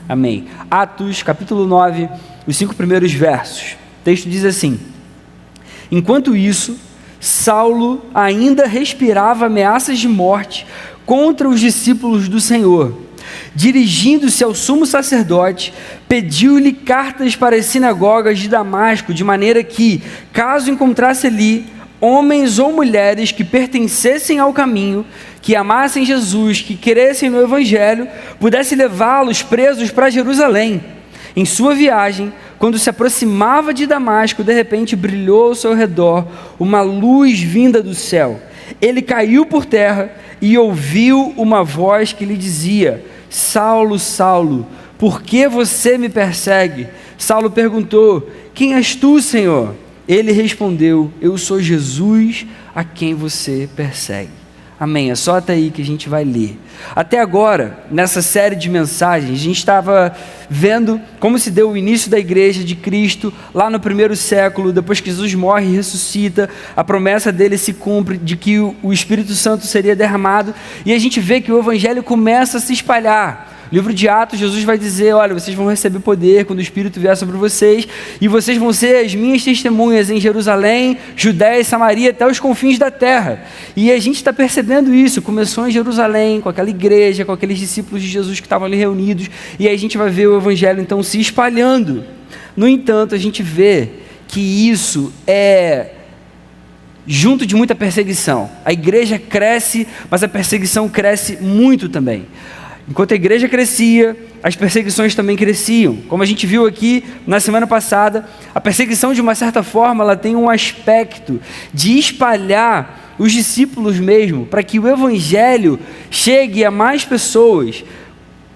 Amém. Atos, capítulo 9, os 5 primeiros versos. O texto diz assim: enquanto isso, Saulo ainda respirava ameaças de morte contra os discípulos do Senhor. Dirigindo-se ao sumo sacerdote, pediu-lhe cartas para as sinagogas de Damasco, de maneira que, caso encontrasse ali homens ou mulheres que pertencessem ao caminho, que amassem Jesus, que crescem no Evangelho, pudesse levá-los presos para Jerusalém. Em sua viagem, quando se aproximava de Damasco, de repente brilhou ao seu redor uma luz vinda do céu. Ele caiu por terra e ouviu uma voz que lhe dizia: Saulo, Saulo, por que você me persegue? Saulo perguntou: quem és tu, Senhor? Ele respondeu: eu sou Jesus, a quem você persegue. Amém, é só até aí que a gente vai ler. Até agora, nessa série de mensagens, a gente estava vendo como se deu o início da igreja de Cristo, lá no primeiro século, depois que Jesus morre e ressuscita, a promessa dele se cumpre, de que o Espírito Santo seria derramado, e a gente vê que o Evangelho começa a se espalhar. Livro de Atos, Jesus vai dizer: olha, vocês vão receber poder quando o Espírito vier sobre vocês, e vocês vão ser as minhas testemunhas em Jerusalém, Judéia e Samaria, até os confins da terra. E a gente está percebendo isso. Começou em Jerusalém, com aquela igreja, com aqueles discípulos de Jesus que estavam ali reunidos, e aí a gente vai ver o Evangelho então se espalhando. No entanto, a gente vê que isso é junto de muita perseguição. A igreja cresce, mas a perseguição cresce muito também. Enquanto a igreja crescia, as perseguições também cresciam. Como a gente viu aqui na semana passada, a perseguição, de uma certa forma, ela tem um aspecto de espalhar os discípulos mesmo, para que o Evangelho chegue a mais pessoas.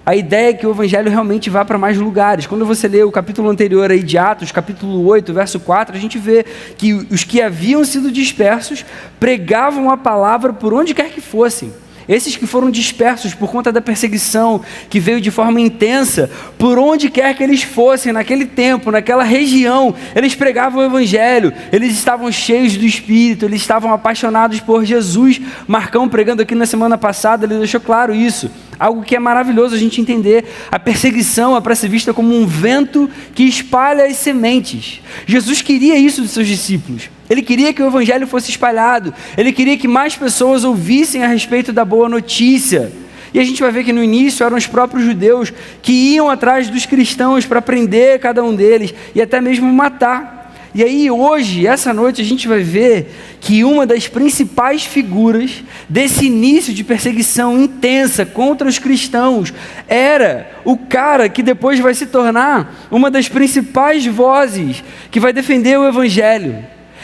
A ideia é que o Evangelho realmente vá para mais lugares. Quando você lê o capítulo anterior aí de Atos, capítulo 8, verso 4, a gente vê que os que haviam sido dispersos pregavam a palavra por onde quer que fossem. Esses que foram dispersos por conta da perseguição, que veio de forma intensa, por onde quer que eles fossem, naquele tempo, naquela região, eles pregavam o Evangelho, eles estavam cheios do Espírito, eles estavam apaixonados por Jesus. Marcão, pregando aqui na semana passada, ele deixou claro isso, algo que é maravilhoso a gente entender. A perseguição é para ser vista como um vento que espalha as sementes. Jesus queria isso dos seus discípulos. Ele queria que o Evangelho fosse espalhado. Ele queria que mais pessoas ouvissem a respeito da boa notícia. E a gente vai ver que no início eram os próprios judeus que iam atrás dos cristãos para prender cada um deles e até mesmo matar. E aí hoje, essa noite, a gente vai ver que uma das principais figuras desse início de perseguição intensa contra os cristãos era o cara que depois vai se tornar uma das principais vozes que vai defender o Evangelho.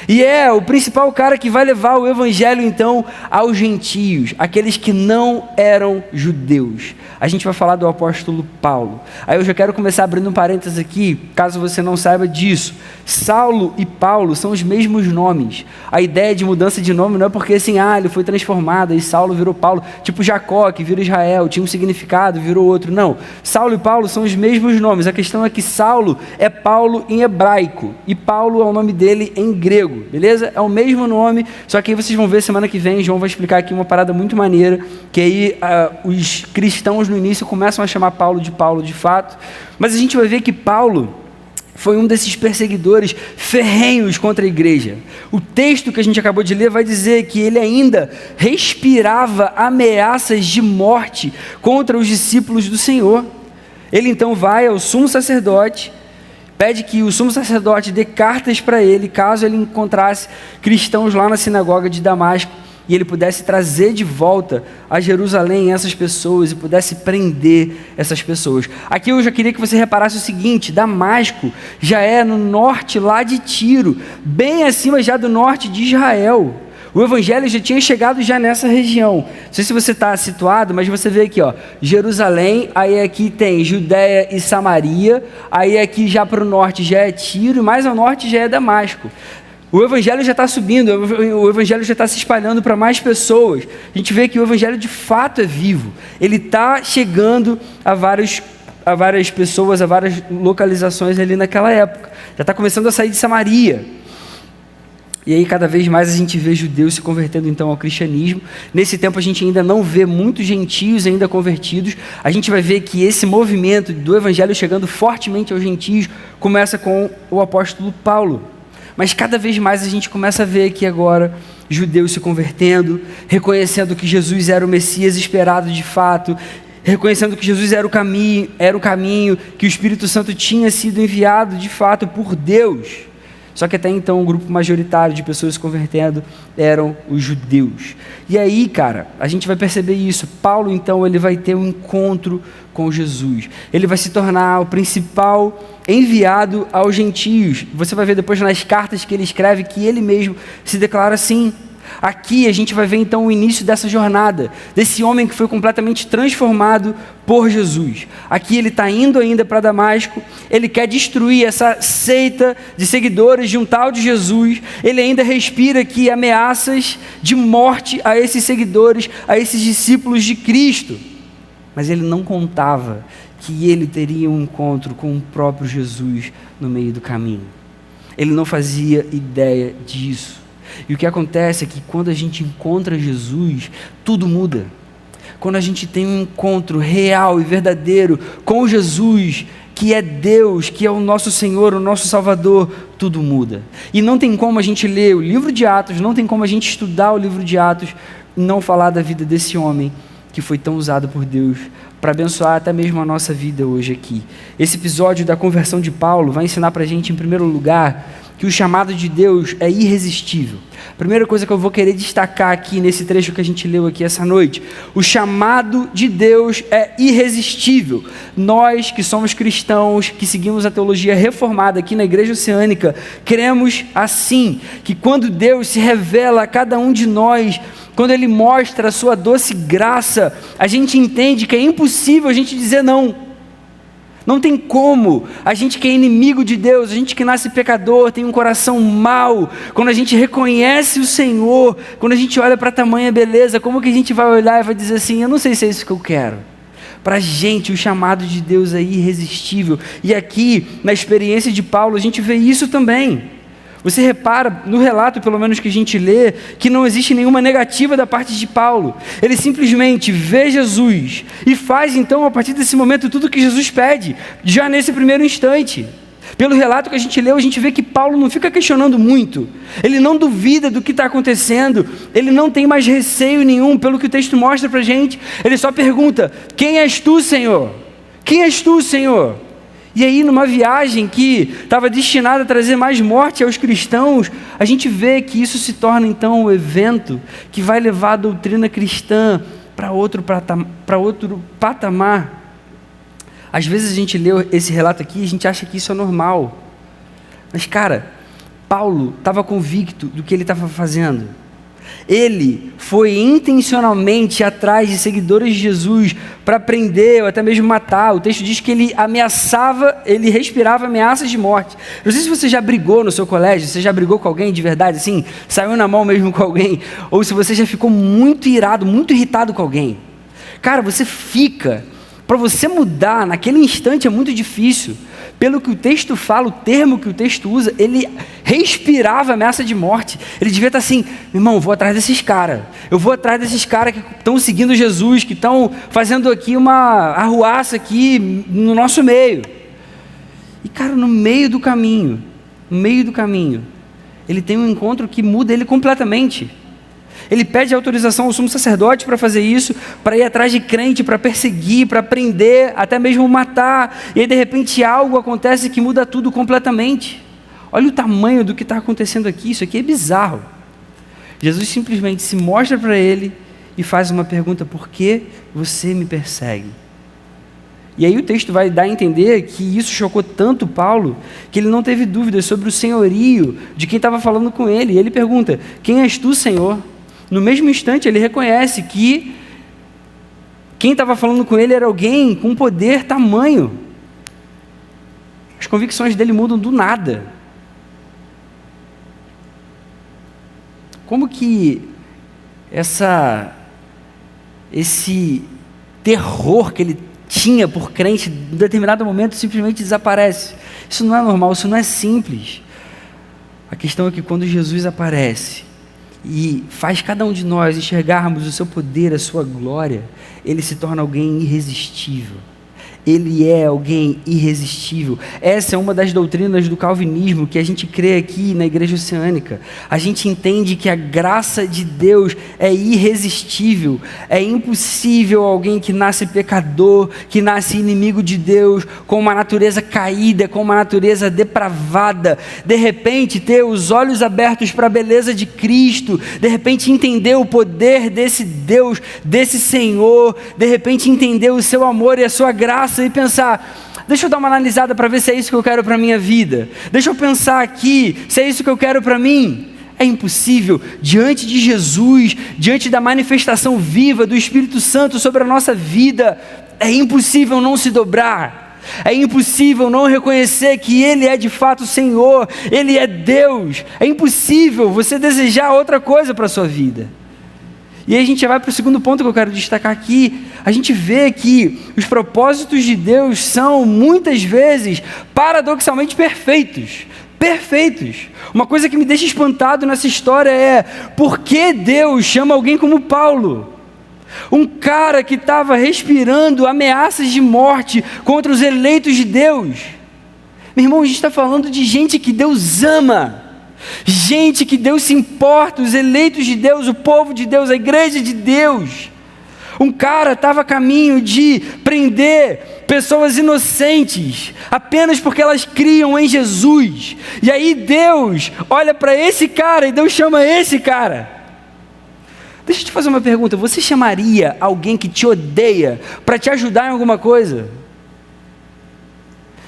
E é o principal cara que vai levar o Evangelho então aos gentios, aqueles que não eram judeus. A gente vai falar do apóstolo Paulo. Aí eu já quero começar abrindo um parênteses aqui, caso você não saiba disso. Saulo e Paulo são os mesmos nomes. A ideia de mudança de nome não é porque assim, ele foi transformado e Saulo virou Paulo, tipo Jacó que virou Israel, tinha um significado, virou outro. Não, Saulo e Paulo são os mesmos nomes. A questão é que Saulo é Paulo em hebraico e Paulo é o nome dele em grego. Beleza? É o mesmo nome, só que aí vocês vão ver semana que vem, João vai explicar aqui uma parada muito maneira, que aí os cristãos no início começam a chamar Paulo de fato, mas a gente vai ver que Paulo foi um desses perseguidores ferrenhos contra a igreja. O texto que a gente acabou de ler vai dizer que ele ainda respirava ameaças de morte contra os discípulos do Senhor. Ele então vai ao sumo sacerdote, pede que o sumo sacerdote dê cartas para ele, caso ele encontrasse cristãos lá na sinagoga de Damasco, e ele pudesse trazer de volta a Jerusalém essas pessoas, e pudesse prender essas pessoas. Aqui eu já queria que você reparasse o seguinte: Damasco já é no norte lá de Tiro, bem acima já do norte de Israel. O Evangelho já tinha chegado já nessa região. Não sei se você está situado, mas você vê aqui, Jerusalém, aí aqui tem Judéia e Samaria, aí aqui já para o norte já é Tiro, e mais ao norte já é Damasco. O Evangelho já está subindo, o Evangelho já está se espalhando para mais pessoas. A gente vê que o Evangelho de fato é vivo. Ele está chegando a várias pessoas, a várias localizações ali naquela época. Já está começando a sair de Samaria. E aí cada vez mais a gente vê judeus se convertendo então ao cristianismo. Nesse tempo a gente ainda não vê muitos gentios ainda convertidos. A gente vai ver que esse movimento do evangelho chegando fortemente aos gentios começa com o apóstolo Paulo. Mas cada vez mais a gente começa a ver que agora judeus se convertendo, reconhecendo que Jesus era o Messias esperado de fato, reconhecendo que Jesus era o caminho, que o Espírito Santo tinha sido enviado de fato por Deus. Só que até então o grupo majoritário de pessoas se convertendo eram os judeus. E aí, cara, a gente vai perceber isso. Paulo, então, ele vai ter um encontro com Jesus. Ele vai se tornar o principal enviado aos gentios. Você vai ver depois nas cartas que ele escreve que ele mesmo se declara assim. Aqui a gente vai ver então o início dessa jornada, desse homem que foi completamente transformado por Jesus. Aqui ele está indo ainda para Damasco, ele quer destruir essa seita de seguidores de um tal de Jesus, ele ainda respira aqui ameaças de morte a esses seguidores, a esses discípulos de Cristo. Mas ele não contava que ele teria um encontro com o próprio Jesus no meio do caminho. Ele não fazia ideia disso. E o que acontece é que quando a gente encontra Jesus, tudo muda. Quando a gente tem um encontro real e verdadeiro com Jesus, que é Deus, que é o nosso Senhor, o nosso Salvador, tudo muda. E não tem como a gente ler o livro de Atos, não tem como a gente estudar o livro de Atos e não falar da vida desse homem que foi tão usado por Deus para abençoar até mesmo a nossa vida hoje aqui. Esse episódio da conversão de Paulo vai ensinar para a gente, em primeiro lugar, que o chamado de Deus é irresistível. A primeira coisa que eu vou querer destacar aqui nesse trecho que a gente leu aqui essa noite, o chamado de Deus é irresistível. Nós que somos cristãos, que seguimos a teologia reformada aqui na Igreja Oceânica, cremos assim, que quando Deus se revela a cada um de nós, quando Ele mostra a sua doce graça, a gente entende que é impossível a gente dizer não. Não tem como, a gente que é inimigo de Deus, a gente que nasce pecador, tem um coração mau, quando a gente reconhece o Senhor, quando a gente olha para tamanha beleza, como que a gente vai olhar e vai dizer assim, eu não sei se é isso que eu quero. Para a gente, o chamado de Deus é irresistível. E aqui, na experiência de Paulo, a gente vê isso também. Você repara, no relato pelo menos que a gente lê, que não existe nenhuma negativa da parte de Paulo. Ele simplesmente vê Jesus e faz então a partir desse momento tudo o que Jesus pede, já nesse primeiro instante. Pelo relato que a gente leu, a gente vê que Paulo não fica questionando muito, ele não duvida do que está acontecendo, ele não tem mais receio nenhum, pelo que o texto mostra para a gente, ele só pergunta, quem és tu, Senhor? Quem és tu, Senhor? E aí, numa viagem que estava destinada a trazer mais morte aos cristãos, a gente vê que isso se torna então um evento que vai levar a doutrina cristã para outro patamar. Às vezes a gente lê esse relato aqui e a gente acha que isso é normal. Mas, cara, Paulo estava convicto do que ele estava fazendo. Ele foi intencionalmente atrás de seguidores de Jesus para prender ou até mesmo matar. O texto diz que ele ameaçava, ele respirava ameaças de morte. Não sei se você já brigou no seu colégio, você já brigou com alguém de verdade, assim, saiu na mão mesmo com alguém, ou se você já ficou muito irado, muito irritado com alguém. Cara, você fica, para você mudar naquele instante é muito difícil. Pelo que o texto fala, o termo que o texto usa, ele respirava ameaça de morte. Ele devia estar assim, irmão, eu vou atrás desses caras. Eu vou atrás desses caras que estão seguindo Jesus, que estão fazendo aqui uma arruaça aqui no nosso meio. E cara, no meio do caminho, ele tem um encontro que muda ele completamente. Ele pede autorização ao sumo sacerdote para fazer isso, para ir atrás de crente, para perseguir, para prender, até mesmo matar. E aí de repente algo acontece que muda tudo completamente. Olha o tamanho do que está acontecendo aqui, isso aqui é bizarro. Jesus simplesmente se mostra para ele e faz uma pergunta, por que você me persegue? E aí o texto vai dar a entender que isso chocou tanto Paulo, que ele não teve dúvidas sobre o senhorio de quem estava falando com ele. E ele pergunta, quem és tu, Senhor? No mesmo instante, ele reconhece que quem estava falando com ele era alguém com poder tamanho. As convicções dele mudam do nada. Como que esse terror que ele tinha por crente, em determinado momento, simplesmente desaparece? Isso não é normal, isso não é simples. A questão é que quando Jesus aparece e faz cada um de nós enxergarmos o seu poder, a sua glória, ele se torna alguém irresistível. Ele é alguém irresistível. Essa é uma das doutrinas do calvinismo que a gente crê aqui na Igreja Oceânica. A gente entende que a graça de Deus é irresistível. É impossível alguém que nasce pecador, que nasce inimigo de Deus, com uma natureza caída, com uma natureza depravada, de repente ter os olhos abertos para a beleza de Cristo, de repente entender o poder desse Deus, desse Senhor, de repente entender o seu amor e a sua graça, e pensar, deixa eu dar uma analisada para ver se é isso que eu quero para a minha vida, deixa eu pensar aqui, se é isso que eu quero para mim. É impossível, diante de Jesus, diante da manifestação viva do Espírito Santo sobre a nossa vida, é impossível não se dobrar, é impossível não reconhecer que Ele é de fato o Senhor, Ele é Deus, é impossível você desejar outra coisa para a sua vida. E aí a gente já vai para o segundo ponto que eu quero destacar aqui. A gente vê que os propósitos de Deus são, muitas vezes, paradoxalmente perfeitos. Perfeitos. Uma coisa que me deixa espantado nessa história é, por que Deus chama alguém como Paulo? Um cara que estava respirando ameaças de morte contra os eleitos de Deus. Meu irmão, a gente está falando de gente que Deus ama. Gente que Deus se importa, os eleitos de Deus, o povo de Deus, a igreja de Deus. Um cara estava a caminho de prender pessoas inocentes, apenas porque elas criam em Jesus. E aí Deus olha para esse cara e Deus chama esse cara. Deixa eu te fazer uma pergunta, você chamaria alguém que te odeia para te ajudar em alguma coisa?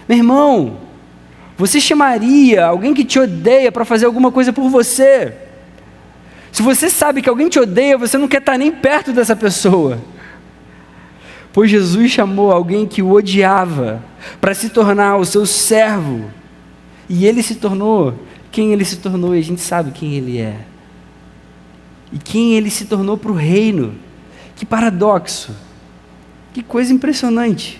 Meu irmão, você chamaria alguém que te odeia para fazer alguma coisa por você? Se você sabe que alguém te odeia, você não quer estar nem perto dessa pessoa. Pois Jesus chamou alguém que o odiava para se tornar o seu servo. E ele se tornou quem ele se tornou, e a gente sabe quem ele é. E quem ele se tornou para o reino. Que paradoxo. Que coisa impressionante.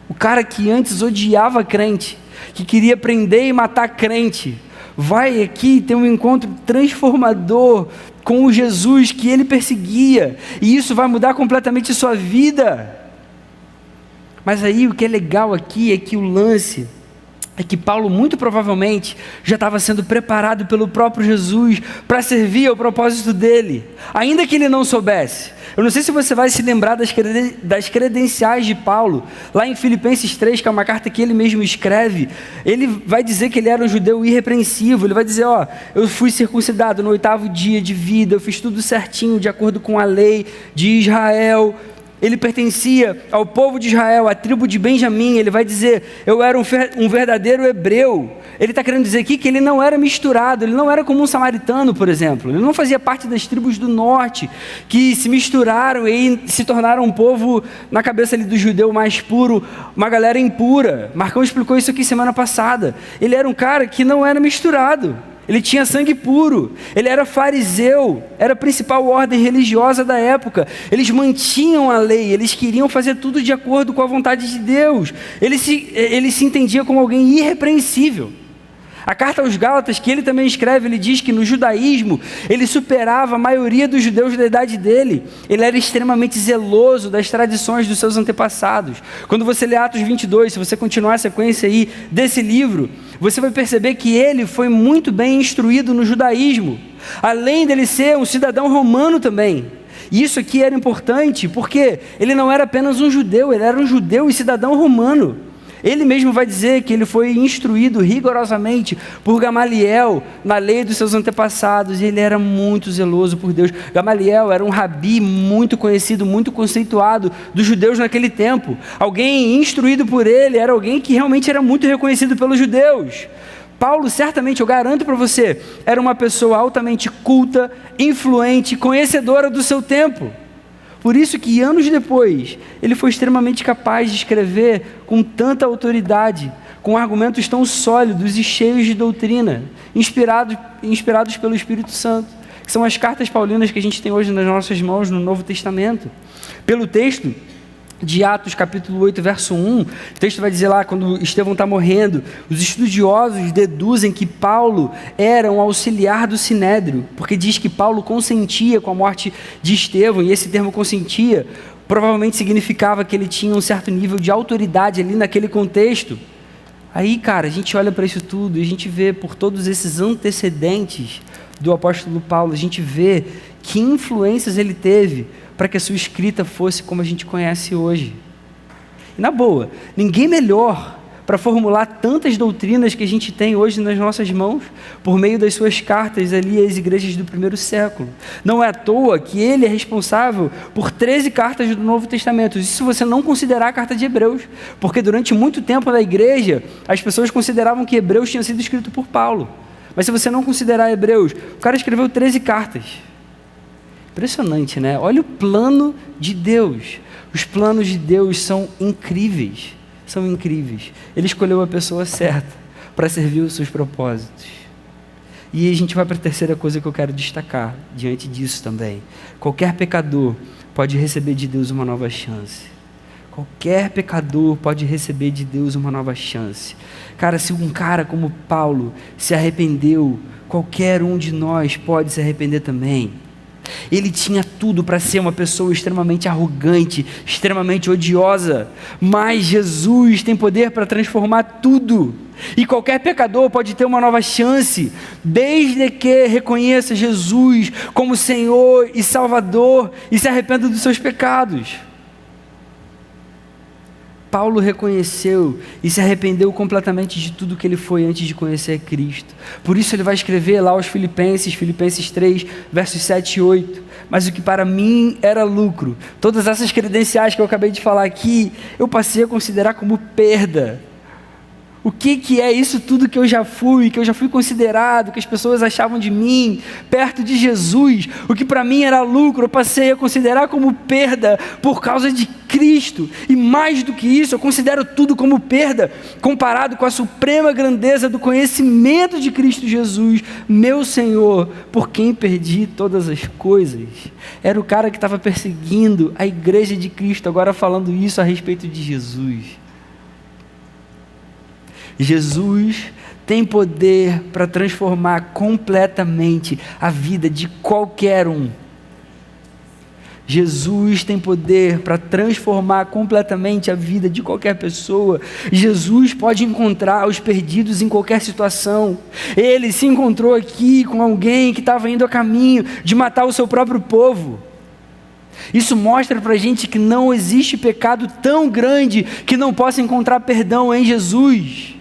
O cara que antes odiava crente, que queria prender e matar crente, vai aqui ter um encontro transformador com o Jesus que ele perseguia, e isso vai mudar completamente a sua vida. Mas aí o que é legal aqui é que o lance é que Paulo muito provavelmente já estava sendo preparado pelo próprio Jesus para servir ao propósito dele, ainda que ele não soubesse. Eu não sei se você vai se lembrar das credenciais de Paulo, lá em Filipenses 3, que é uma carta que ele mesmo escreve. Ele vai dizer que ele era um judeu irrepreensível, ele vai dizer, eu fui circuncidado no 8º dia de vida, eu fiz tudo certinho, de acordo com a lei de Israel. Ele pertencia ao povo de Israel, à tribo de Benjamim. Ele vai dizer, eu era um verdadeiro hebreu. Ele está querendo dizer aqui que ele não era misturado, ele não era como um samaritano, por exemplo. Ele não fazia parte das tribos do norte, que se misturaram e se tornaram um povo, na cabeça ali do judeu mais puro, uma galera impura. Marcão explicou isso aqui semana passada. Ele era um cara que não era misturado. Ele tinha sangue puro, ele era fariseu, era a principal ordem religiosa da época. Eles mantinham a lei, eles queriam fazer tudo de acordo com a vontade de Deus. Ele se entendia como alguém irrepreensível. A carta aos Gálatas, que ele também escreve, ele diz que no judaísmo, ele superava a maioria dos judeus da idade dele. Ele era extremamente zeloso das tradições dos seus antepassados. Quando você lê Atos 22, se você continuar a sequência aí desse livro, você vai perceber que ele foi muito bem instruído no judaísmo, além dele ser um cidadão romano também. E isso aqui era importante, porque ele não era apenas um judeu, ele era um judeu e cidadão romano. Ele mesmo vai dizer que ele foi instruído rigorosamente por Gamaliel na lei dos seus antepassados, e ele era muito zeloso por Deus. Gamaliel era um rabi muito conhecido, muito conceituado dos judeus naquele tempo. Alguém instruído por ele era alguém que realmente era muito reconhecido pelos judeus. Paulo, certamente, eu garanto para você, era uma pessoa altamente culta, influente, conhecedora do seu tempo. Por isso que anos depois, ele foi extremamente capaz de escrever com tanta autoridade, com argumentos tão sólidos e cheios de doutrina, inspirados pelo Espírito Santo, que são as cartas paulinas que a gente tem hoje nas nossas mãos no Novo Testamento. Pelo texto, de Atos capítulo 8, verso 1, o texto vai dizer lá, quando Estevão está morrendo, os estudiosos deduzem que Paulo era um auxiliar do Sinédrio, porque diz que Paulo consentia com a morte de Estevão, e esse termo consentia provavelmente significava que ele tinha um certo nível de autoridade ali naquele contexto. Aí, cara, a gente olha para isso tudo e a gente vê por todos esses antecedentes do apóstolo Paulo, a gente vê que influências ele teve para que a sua escrita fosse como a gente conhece hoje. E na boa, ninguém melhor para formular tantas doutrinas que a gente tem hoje nas nossas mãos, por meio das suas cartas ali às igrejas do primeiro século. Não é à toa que ele é responsável por 13 cartas do Novo Testamento. Isso se você não considerar a carta de Hebreus, porque durante muito tempo na igreja, as pessoas consideravam que Hebreus tinha sido escrito por Paulo. Mas se você não considerar Hebreus, o cara escreveu 13 cartas. Impressionante, né? Olha o plano de Deus. Os planos de Deus são incríveis. São incríveis. Ele escolheu a pessoa certa para servir os seus propósitos. E a gente vai para a terceira coisa que eu quero destacar diante disso também. Qualquer pecador pode receber de Deus uma nova chance. Qualquer pecador pode receber de Deus uma nova chance. Cara, se um cara como Paulo se arrependeu, qualquer um de nós pode se arrepender também. Ele tinha tudo para ser uma pessoa extremamente arrogante, extremamente odiosa, mas Jesus tem poder para transformar tudo, e qualquer pecador pode ter uma nova chance, desde que reconheça Jesus como Senhor e Salvador, e se arrependa dos seus pecados. Paulo reconheceu e se arrependeu completamente de tudo que ele foi antes de conhecer Cristo. Por isso ele vai escrever lá aos Filipenses 3, versos 7 e 8. Mas o que para mim era lucro, todas essas credenciais que eu acabei de falar aqui, eu passei a considerar como perda. O que é isso tudo que eu já fui considerado, que as pessoas achavam de mim, perto de Jesus? O que para mim era lucro, eu passei a considerar como perda por causa de Cristo. E mais do que isso, eu considero tudo como perda, comparado com a suprema grandeza do conhecimento de Cristo Jesus, meu Senhor, por quem perdi todas as coisas. Era o cara que estava perseguindo a igreja de Cristo, agora falando isso a respeito de Jesus. Jesus tem poder para transformar completamente a vida de qualquer um. Jesus tem poder para transformar completamente a vida de qualquer pessoa. Jesus pode encontrar os perdidos em qualquer situação. Ele se encontrou aqui com alguém que estava indo a caminho de matar o seu próprio povo. Isso mostra para a gente que não existe pecado tão grande que não possa encontrar perdão em Jesus.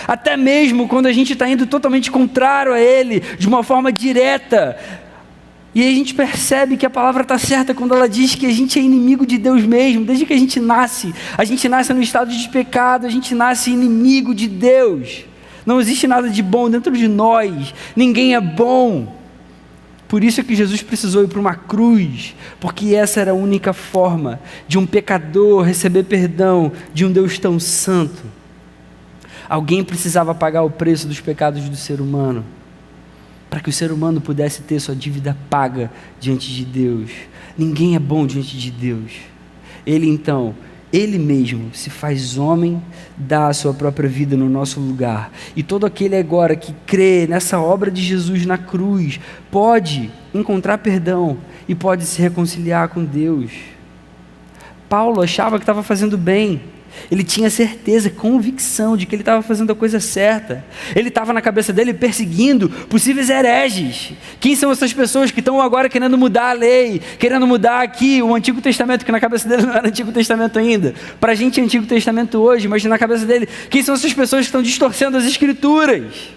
Até mesmo quando a gente está indo totalmente contrário a Ele, de uma forma direta, e aí a gente percebe que a palavra está certa quando ela diz que a gente é inimigo de Deus mesmo, desde que a gente nasce no estado de pecado, a gente nasce inimigo de Deus, não existe nada de bom dentro de nós, ninguém é bom. Por isso é que Jesus precisou ir para uma cruz, porque essa era a única forma de um pecador receber perdão de um Deus tão santo. Alguém precisava pagar o preço dos pecados do ser humano, para que o ser humano pudesse ter sua dívida paga diante de Deus. Ninguém é bom diante de Deus. Ele mesmo se faz homem, dá a sua própria vida no nosso lugar. E todo aquele agora que crê nessa obra de Jesus na cruz, pode encontrar perdão e pode se reconciliar com Deus. Paulo achava que estava fazendo bem. Ele tinha certeza, convicção de que ele estava fazendo a coisa certa. Ele estava na cabeça dele perseguindo possíveis hereges. Quem são essas pessoas que estão agora querendo mudar a lei, querendo mudar aqui o Antigo Testamento, que na cabeça dele não era Antigo Testamento ainda. Para a gente é Antigo Testamento hoje, mas na cabeça dele, quem são essas pessoas que estão distorcendo as Escrituras?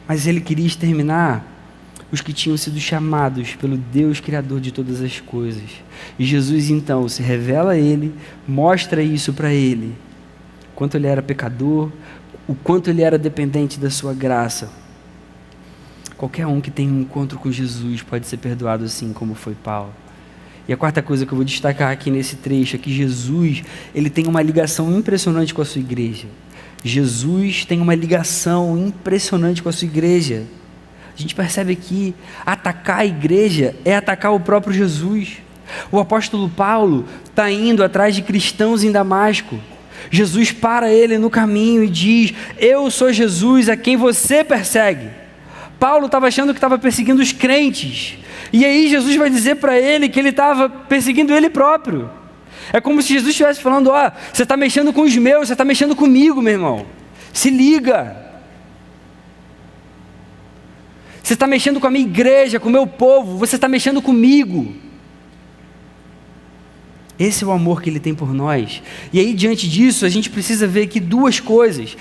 Mas ele queria exterminar os que tinham sido chamados pelo Deus Criador de todas as coisas. E Jesus então se revela a ele, mostra isso para ele, quanto ele era pecador, o quanto ele era dependente da sua graça. Qualquer um que tem um encontro com Jesus pode ser perdoado assim como foi Paulo. E a quarta coisa que eu vou destacar aqui nesse trecho é que Jesus, ele tem uma ligação impressionante com a sua igreja. Jesus tem uma ligação impressionante com a sua igreja. A gente percebe que atacar a igreja é atacar o próprio Jesus. O apóstolo Paulo está indo atrás de cristãos em Damasco. Jesus para ele no caminho e diz: eu sou Jesus a quem você persegue. Paulo estava achando que estava perseguindo os crentes, e aí Jesus vai dizer para ele que ele estava perseguindo ele próprio. É como se Jesus estivesse falando: ó, você está mexendo com os meus, você está mexendo comigo, meu irmão, se liga. Você está mexendo com a minha igreja, com o meu povo, você está mexendo comigo. Esse é o amor que Ele tem por nós. E aí, diante disso, a gente precisa ver aqui duas coisas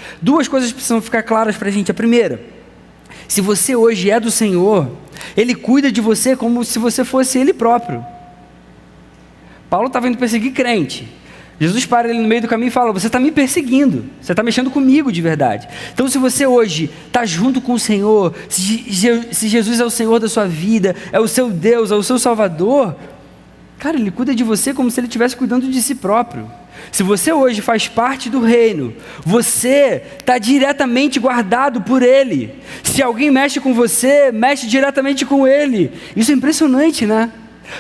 precisam ficar claras para a gente. A primeira: se você hoje é do Senhor, Ele cuida de você como se você fosse Ele próprio. Paulo estava indo perseguir crente. Jesus para ele no meio do caminho e fala: você está me perseguindo, você está mexendo comigo de verdade. Então, se você hoje está junto com o Senhor, se Jesus é o Senhor da sua vida, é o seu Deus, é o seu Salvador, cara, Ele cuida de você como se Ele estivesse cuidando de si próprio. Se você hoje faz parte do reino, você está diretamente guardado por Ele. Se alguém mexe com você, mexe diretamente com Ele. Isso é impressionante, né?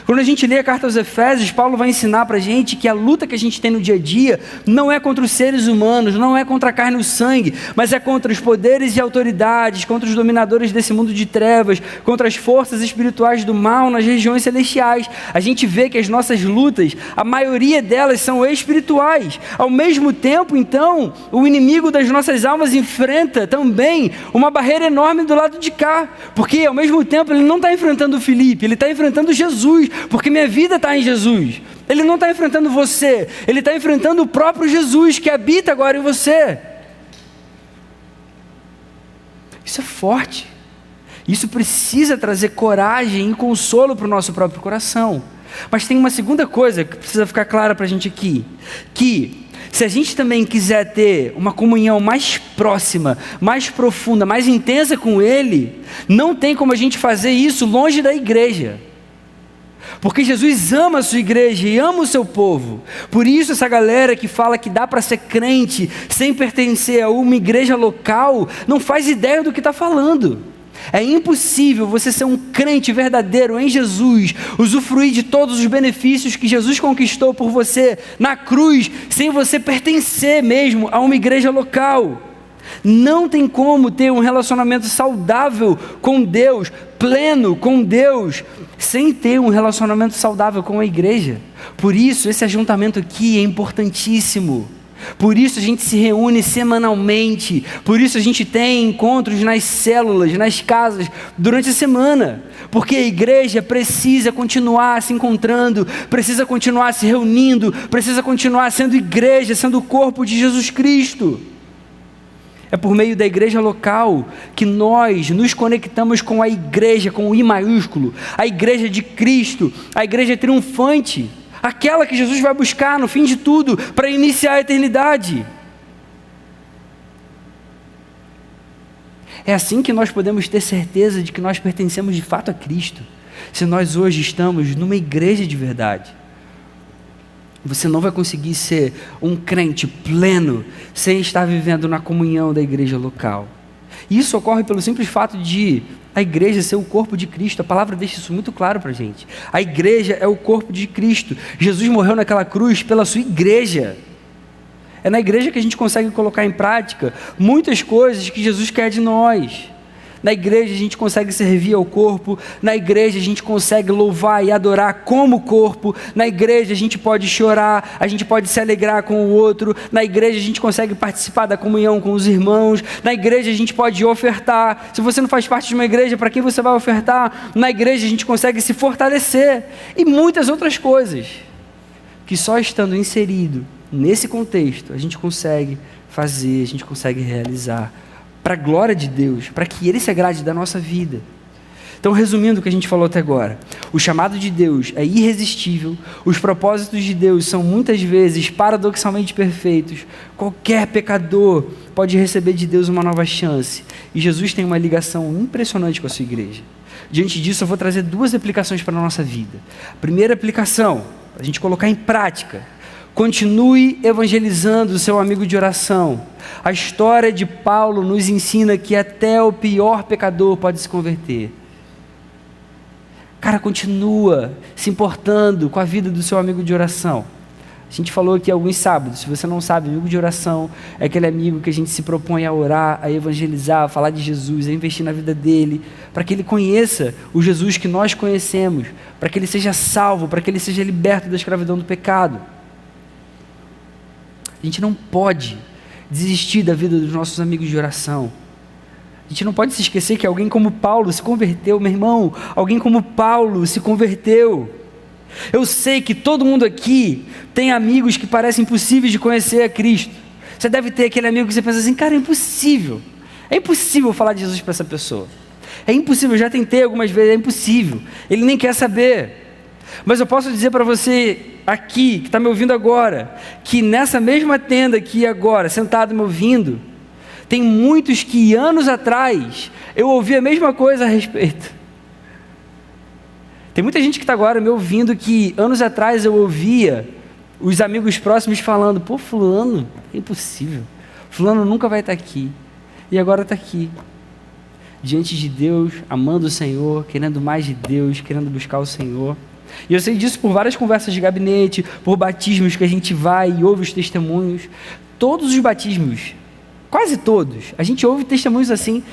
Quando a gente lê a carta aos Efésios, Paulo vai ensinar para a gente que a luta que a gente tem no dia a dia não é contra os seres humanos, não é contra a carne e o sangue, mas é contra os poderes e autoridades, contra os dominadores desse mundo de trevas, contra as forças espirituais do mal nas regiões celestiais. A gente vê que as nossas lutas, a maioria delas são espirituais. Ao mesmo tempo, então, o inimigo das nossas almas enfrenta também uma barreira enorme do lado de cá, porque ao mesmo tempo ele não está enfrentando o Felipe, ele está enfrentando Jesus, porque minha vida está em Jesus. Ele não está enfrentando você, ele está enfrentando o próprio Jesus que habita agora em você. Isso é forte. Isso precisa trazer coragem e consolo para o nosso próprio coração. Mas tem uma segunda coisa que precisa ficar clara para a gente aqui, que se a gente também quiser ter uma comunhão mais próxima, mais profunda, mais intensa com Ele, não tem como a gente fazer isso longe da igreja. Porque Jesus ama a sua igreja e ama o seu povo. Por isso essa galera que fala que dá para ser crente sem pertencer a uma igreja local, não faz ideia do que está falando. É impossível você ser um crente verdadeiro em Jesus, usufruir de todos os benefícios que Jesus conquistou por você na cruz, sem você pertencer mesmo a uma igreja local. Não tem como ter um relacionamento saudável com Deus, pleno com Deus, sem ter um relacionamento saudável com a igreja. Por isso, esse ajuntamento aqui é importantíssimo. Por isso a gente se reúne semanalmente. Por isso a gente tem encontros nas células, nas casas, durante a semana. Porque a igreja precisa continuar se encontrando, precisa continuar se reunindo, precisa continuar sendo igreja, sendo o corpo de Jesus Cristo. É por meio da igreja local que nós nos conectamos com a igreja, com o I maiúsculo, a igreja de Cristo, a igreja triunfante, aquela que Jesus vai buscar no fim de tudo, para iniciar a eternidade. É assim que nós podemos ter certeza de que nós pertencemos de fato a Cristo, se nós hoje estamos numa igreja de verdade. Você não vai conseguir ser um crente pleno sem estar vivendo na comunhão da igreja local. E isso ocorre pelo simples fato de a igreja ser o corpo de Cristo. A palavra deixa isso muito claro para a gente. A igreja é o corpo de Cristo. Jesus morreu naquela cruz pela sua igreja. É na igreja que a gente consegue colocar em prática muitas coisas que Jesus quer de nós. Na igreja a gente consegue servir ao corpo, na igreja a gente consegue louvar e adorar como corpo, na igreja a gente pode chorar, a gente pode se alegrar com o outro, na igreja a gente consegue participar da comunhão com os irmãos, na igreja a gente pode ofertar. Se você não faz parte de uma igreja, para quem você vai ofertar? Na igreja a gente consegue se fortalecer e muitas outras coisas que só estando inserido nesse contexto a gente consegue fazer, a gente consegue realizar, para a glória de Deus, para que Ele se agrade da nossa vida. Então, resumindo o que a gente falou até agora, o chamado de Deus é irresistível, os propósitos de Deus são muitas vezes paradoxalmente perfeitos, qualquer pecador pode receber de Deus uma nova chance, e Jesus tem uma ligação impressionante com a sua igreja. Diante disso, eu vou trazer duas aplicações para a nossa vida. A primeira aplicação, a gente colocar em prática: continue evangelizando o seu amigo de oração. A história de Paulo nos ensina que até o pior pecador pode se converter. Cara, continua se importando com a vida do seu amigo de oração. A gente falou aqui alguns sábados, se você não sabe, amigo de oração é aquele amigo que a gente se propõe a orar, a evangelizar, a falar de Jesus, a investir na vida dele, para que ele conheça o Jesus que nós conhecemos, para que ele seja salvo, para que ele seja liberto da escravidão do pecado. A gente não pode desistir da vida dos nossos amigos de oração. A gente não pode se esquecer que alguém como Paulo se converteu, meu irmão, alguém como Paulo se converteu. Eu sei que todo mundo aqui tem amigos que parecem impossíveis de conhecer a Cristo. Você deve ter aquele amigo que você pensa assim, cara, é impossível falar de Jesus para essa pessoa. É impossível, eu já tentei algumas vezes, é impossível. Ele nem quer saber. Mas eu posso dizer para você aqui, que está me ouvindo agora, que nessa mesma tenda aqui agora, sentado me ouvindo, tem muitos que anos atrás eu ouvi a mesma coisa a respeito. Tem muita gente que está agora me ouvindo que anos atrás eu ouvia os amigos próximos falando, pô, fulano, é impossível, fulano nunca vai estar aqui, e agora está aqui, diante de Deus, amando o Senhor, querendo mais de Deus, querendo buscar o Senhor. E eu sei disso por várias conversas de gabinete, por batismos que a gente vai e ouve os testemunhos. Todos os batismos, quase todos, a gente ouve testemunhos assim,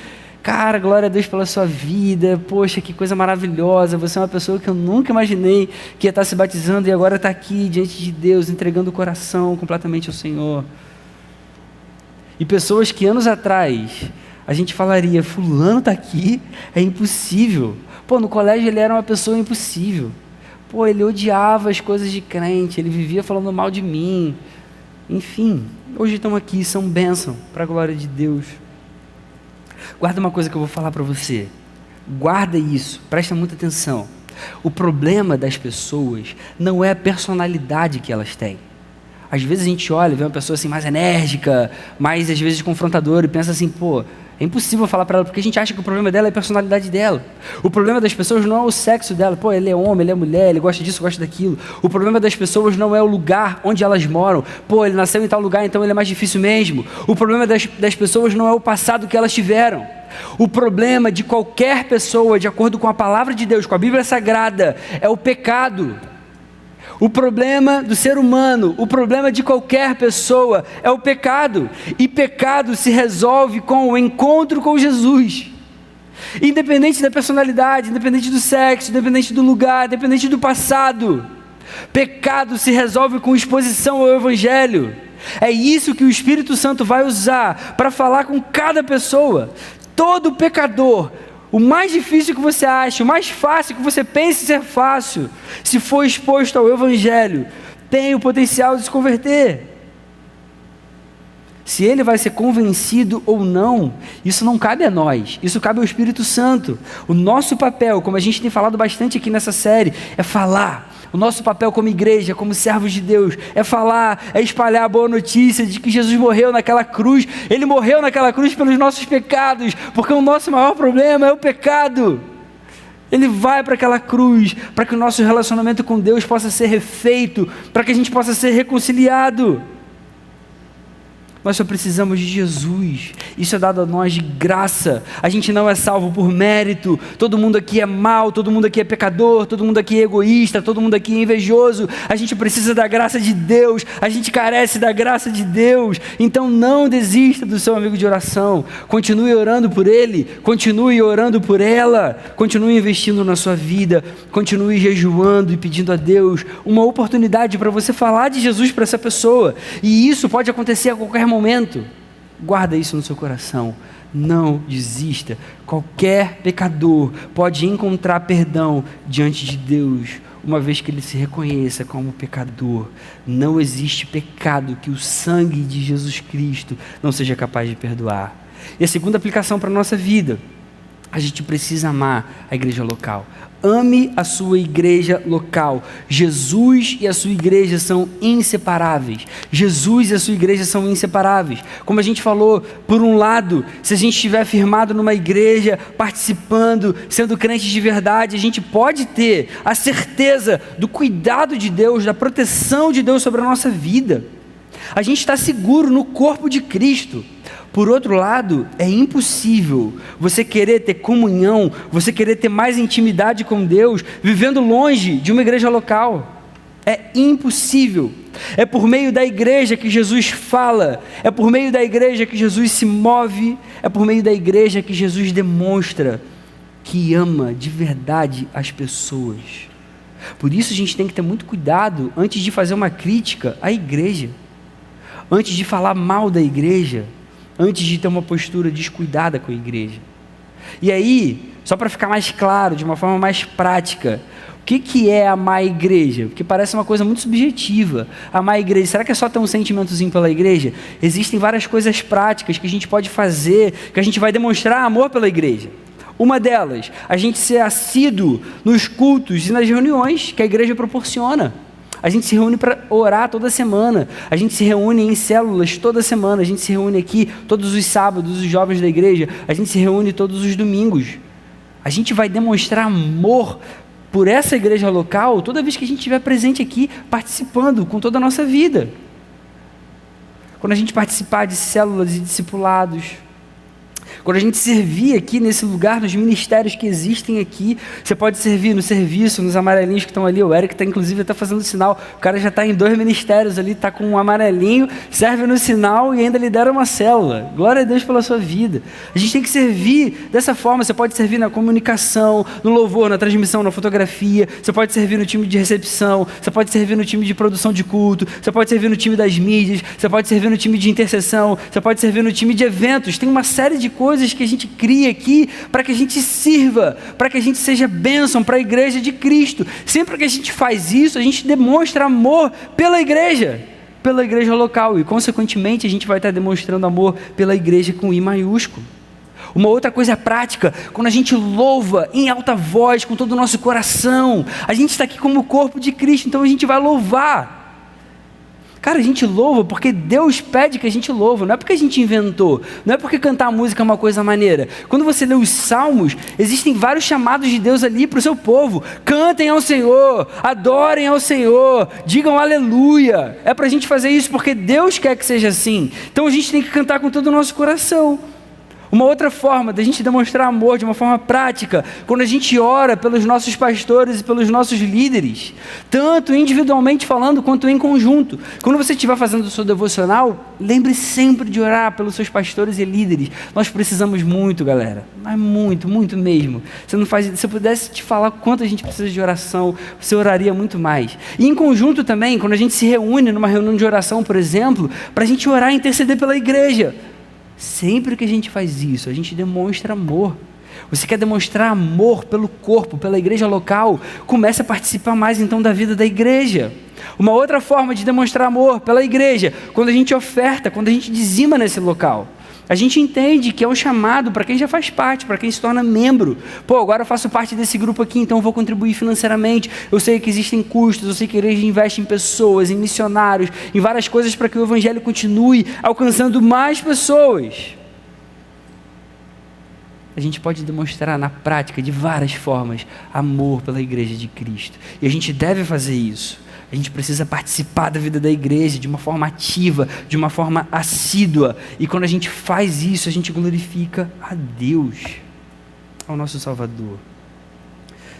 cara, glória a Deus pela sua vida, poxa, que coisa maravilhosa, você é uma pessoa que eu nunca imaginei que ia estar se batizando e agora está aqui diante de Deus, entregando o coração completamente ao Senhor. E pessoas que anos atrás a gente falaria, fulano está aqui, é impossível. Pô, no colégio ele era uma pessoa impossível. Pô, ele odiava as coisas de crente, ele vivia falando mal de mim. Enfim, hoje estão aqui, são bênção para a glória de Deus. Guarda uma coisa que eu vou falar para você. Guarda isso, presta muita atenção. O problema das pessoas não é a personalidade que elas têm. Às vezes a gente olha e vê uma pessoa assim mais enérgica, mais às vezes confrontadora e pensa assim, pô, é impossível falar para ela, porque a gente acha que o problema dela é a personalidade dela. O problema das pessoas não é o sexo dela, pô, ele é homem, ele é mulher, ele gosta disso, gosta daquilo. O problema das pessoas não é o lugar onde elas moram, pô, ele nasceu em tal lugar, então ele é mais difícil mesmo. O problema das pessoas não é o passado que elas tiveram. O problema de qualquer pessoa, de acordo com a palavra de Deus, com a Bíblia Sagrada, é o pecado. O problema do ser humano, o problema de qualquer pessoa é o pecado. E pecado se resolve com o encontro com Jesus. Independente da personalidade, independente do sexo, independente do lugar, independente do passado. Pecado se resolve com exposição ao Evangelho. É isso que o Espírito Santo vai usar para falar com cada pessoa. Todo pecador, o mais difícil que você acha, o mais fácil que você pense ser fácil, se for exposto ao Evangelho, tem o potencial de se converter. Se ele vai ser convencido ou não, isso não cabe a nós, isso cabe ao Espírito Santo. O nosso papel, como a gente tem falado bastante aqui nessa série, é falar. O nosso papel como igreja, como servos de Deus, é falar, é espalhar a boa notícia de que Jesus morreu naquela cruz. Ele morreu naquela cruz pelos nossos pecados, porque o nosso maior problema é o pecado. Ele vai para aquela cruz, para que o nosso relacionamento com Deus possa ser refeito, para que a gente possa ser reconciliado. Nós só precisamos de Jesus, isso é dado a nós de graça, a gente não é salvo por mérito, todo mundo aqui é mau, todo mundo aqui é pecador, todo mundo aqui é egoísta, todo mundo aqui é invejoso, a gente precisa da graça de Deus, a gente carece da graça de Deus, então não desista do seu amigo de oração, continue orando por ele, continue orando por ela, continue investindo na sua vida, continue jejuando e pedindo a Deus uma oportunidade para você falar de Jesus para essa pessoa, e isso pode acontecer a qualquer momento. Guarda isso no seu coração, não desista. Qualquer pecador pode encontrar perdão diante de Deus, uma vez que ele se reconheça como pecador. Não existe pecado que o sangue de Jesus Cristo não seja capaz de perdoar. E a segunda aplicação para a nossa vida, a gente precisa amar a igreja local. Ame a sua igreja local. Jesus e a sua igreja são inseparáveis. Jesus e a sua igreja são inseparáveis. Como a gente falou, por um lado, se a gente estiver firmado numa igreja, participando, sendo crente de verdade, a gente pode ter a certeza do cuidado de Deus, da proteção de Deus sobre a nossa vida. A gente está seguro no corpo de Cristo. Por outro lado, é impossível você querer ter comunhão, você querer ter mais intimidade com Deus, vivendo longe de uma igreja local. É impossível. É por meio da igreja que Jesus fala, é por meio da igreja que Jesus se move, é por meio da igreja que Jesus demonstra que ama de verdade as pessoas. Por isso a gente tem que ter muito cuidado antes de fazer uma crítica à igreja, antes de falar mal da igreja, antes de ter uma postura descuidada com a igreja. E aí, só para ficar mais claro, de uma forma mais prática, o que é amar a igreja? Porque parece uma coisa muito subjetiva. Amar a igreja, será que é só ter um sentimentozinho pela igreja? Existem várias coisas práticas que a gente pode fazer, que a gente vai demonstrar amor pela igreja. Uma delas, a gente ser assíduo nos cultos e nas reuniões que a igreja proporciona. A gente se reúne para orar toda semana, a gente se reúne em células toda semana, a gente se reúne aqui todos os sábados, os jovens da igreja, a gente se reúne todos os domingos. A gente vai demonstrar amor por essa igreja local toda vez que a gente estiver presente aqui, participando com toda a nossa vida. Quando a gente participar de células e discipulados, quando a gente servir aqui nesse lugar, nos ministérios que existem aqui, você pode servir no serviço, nos amarelinhos que estão ali. O Eric está inclusive até fazendo sinal, o cara já está em 2 ministérios ali, está com um amarelinho, serve no sinal e ainda lidera uma célula. Glória a Deus pela sua vida. A gente tem que servir dessa forma. Você pode servir na comunicação, no louvor, na transmissão, na fotografia, você pode servir no time de recepção, você pode servir no time de produção de culto, você pode servir no time das mídias, você pode servir no time de intercessão, você pode servir no time de eventos. Tem uma série de coisas que a gente cria aqui para que a gente sirva, para que a gente seja bênção para a igreja de Cristo. Sempre que a gente faz isso, a gente demonstra amor pela igreja local e, consequentemente, a gente vai estar demonstrando amor pela igreja com I maiúsculo. Uma outra coisa prática, quando a gente louva em alta voz, com todo o nosso coração, a gente está aqui como o corpo de Cristo, então a gente vai louvar. Cara, a gente louva porque Deus pede que a gente louva, não é porque a gente inventou, não é porque cantar música é uma coisa maneira. Quando você lê os salmos, existem vários chamados de Deus ali para o seu povo. Cantem ao Senhor, adorem ao Senhor, digam aleluia. É para a gente fazer isso porque Deus quer que seja assim. Então a gente tem que cantar com todo o nosso coração. Uma outra forma da gente demonstrar amor de uma forma prática, quando a gente ora pelos nossos pastores e pelos nossos líderes, tanto individualmente falando quanto em conjunto. Quando você estiver fazendo o seu devocional, lembre sempre de orar pelos seus pastores e líderes. Nós precisamos muito, galera, mas muito, muito mesmo. Se eu pudesse te falar quanto a gente precisa de oração, você oraria muito mais. E em conjunto também, quando a gente se reúne numa reunião de oração, por exemplo, para a gente orar e interceder pela igreja. Sempre que a gente faz isso, a gente demonstra amor. Você quer demonstrar amor pelo corpo, pela igreja local? Comece a participar mais então da vida da igreja. Uma outra forma de demonstrar amor pela igreja, quando a gente oferta, quando a gente dizima nesse local. A gente entende que é um chamado para quem já faz parte, para quem se torna membro. Pô, agora eu faço parte desse grupo aqui, então eu vou contribuir financeiramente. Eu sei que existem custos, eu sei que a igreja investe em pessoas, em missionários, em várias coisas para que o evangelho continue alcançando mais pessoas. A gente pode demonstrar na prática, de várias formas, amor pela igreja de Cristo. E a gente deve fazer isso. A gente precisa participar da vida da igreja de uma forma ativa, de uma forma assídua. E quando a gente faz isso, a gente glorifica a Deus, ao nosso Salvador.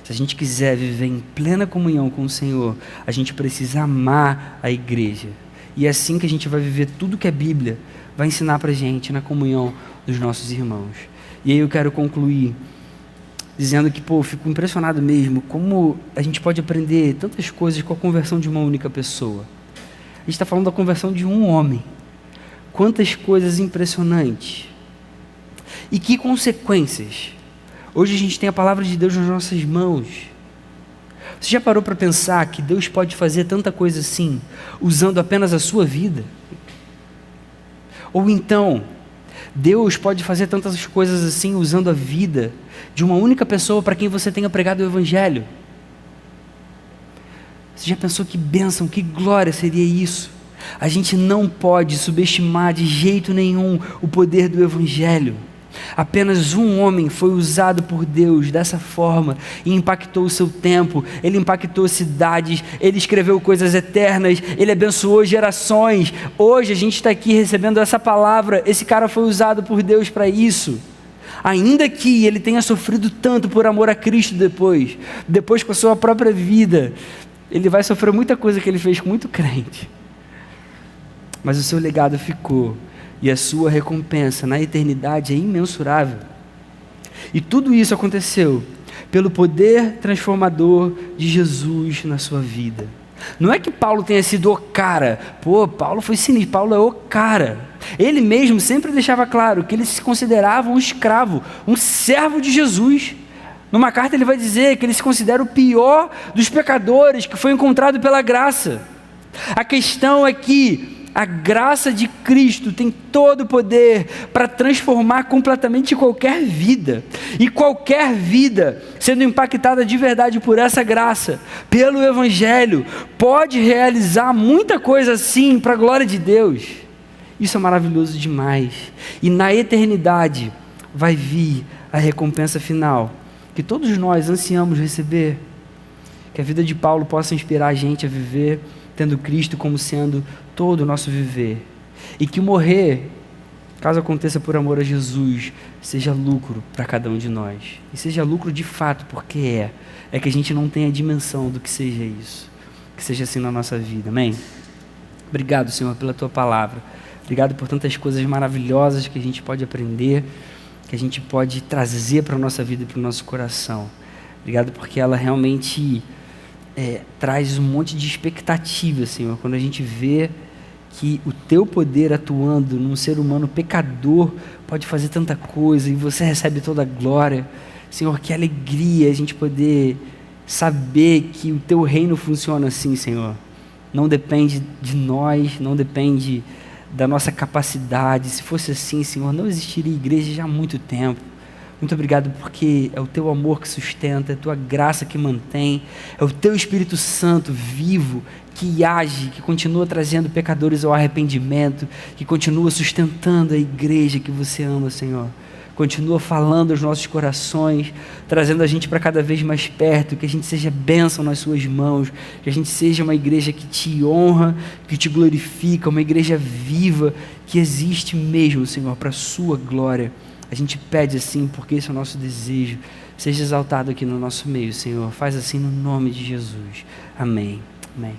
Se a gente quiser viver em plena comunhão com o Senhor, a gente precisa amar a igreja. E é assim que a gente vai viver tudo que a Bíblia vai ensinar para a gente na comunhão dos nossos irmãos. E aí eu quero concluir dizendo que, eu fico impressionado mesmo como a gente pode aprender tantas coisas com a conversão de uma única pessoa. A gente está falando da conversão de um homem. Quantas coisas impressionantes. E que consequências. Hoje a gente tem a palavra de Deus nas nossas mãos. Você já parou para pensar que Deus pode fazer tanta coisa assim, usando apenas a sua vida? Ou então, Deus pode fazer tantas coisas assim, usando a vida de uma única pessoa para quem você tenha pregado o evangelho? Você já pensou que bênção, que glória seria isso? A gente não pode subestimar de jeito nenhum o poder do evangelho. Apenas um homem foi usado por Deus dessa forma e impactou o seu tempo, ele impactou cidades, ele escreveu coisas eternas, ele abençoou gerações. Hoje a gente está aqui recebendo essa palavra, esse cara foi usado por Deus para isso. Ainda que ele tenha sofrido tanto por amor a Cristo depois com a sua própria vida, ele vai sofrer muita coisa que ele fez com muito crente. Mas o seu legado ficou. E a sua recompensa na eternidade é imensurável. E tudo isso aconteceu pelo poder transformador de Jesus na sua vida. Não é que Paulo tenha sido o cara. Paulo foi sinistro, Paulo é o cara. Ele mesmo sempre deixava claro que ele se considerava um escravo, um servo de Jesus. Numa carta ele vai dizer que ele se considera o pior dos pecadores, que foi encontrado pela graça. A questão é que a graça de Cristo tem todo o poder para transformar completamente qualquer vida. E qualquer vida, sendo impactada de verdade por essa graça, pelo Evangelho, pode realizar muita coisa assim para a glória de Deus. Isso é maravilhoso demais. E na eternidade vai vir a recompensa final, que todos nós ansiamos receber. Que a vida de Paulo possa inspirar a gente a viver tendo Cristo como sendo todo o nosso viver, e que morrer, caso aconteça por amor a Jesus, seja lucro para cada um de nós, e seja lucro de fato, porque é que a gente não tem a dimensão do que seja isso, que seja assim na nossa vida, amém? Obrigado, Senhor, pela Tua palavra, obrigado por tantas coisas maravilhosas que a gente pode aprender, que a gente pode trazer para a nossa vida e para o nosso coração, obrigado porque ela realmente traz um monte de expectativa, Senhor, quando a gente vê que o Teu poder atuando num ser humano pecador pode fazer tanta coisa e você recebe toda a glória. Senhor, que alegria a gente poder saber que o Teu reino funciona assim, Senhor. Não depende de nós, não depende da nossa capacidade. Se fosse assim, Senhor, não existiria igreja já há muito tempo. Muito obrigado porque é o Teu amor que sustenta, é a Tua graça que mantém, é o Teu Espírito Santo vivo, que age, que continua trazendo pecadores ao arrependimento, que continua sustentando a igreja que Você ama, Senhor. Continua falando aos nossos corações, trazendo a gente para cada vez mais perto, que a gente seja bênção nas Suas mãos, que a gente seja uma igreja que Te honra, que Te glorifica, uma igreja viva, que existe mesmo, Senhor, para a Sua glória. A gente pede assim, porque esse é o nosso desejo. Seja exaltado aqui no nosso meio, Senhor. Faz assim no nome de Jesus. Amém. Amém.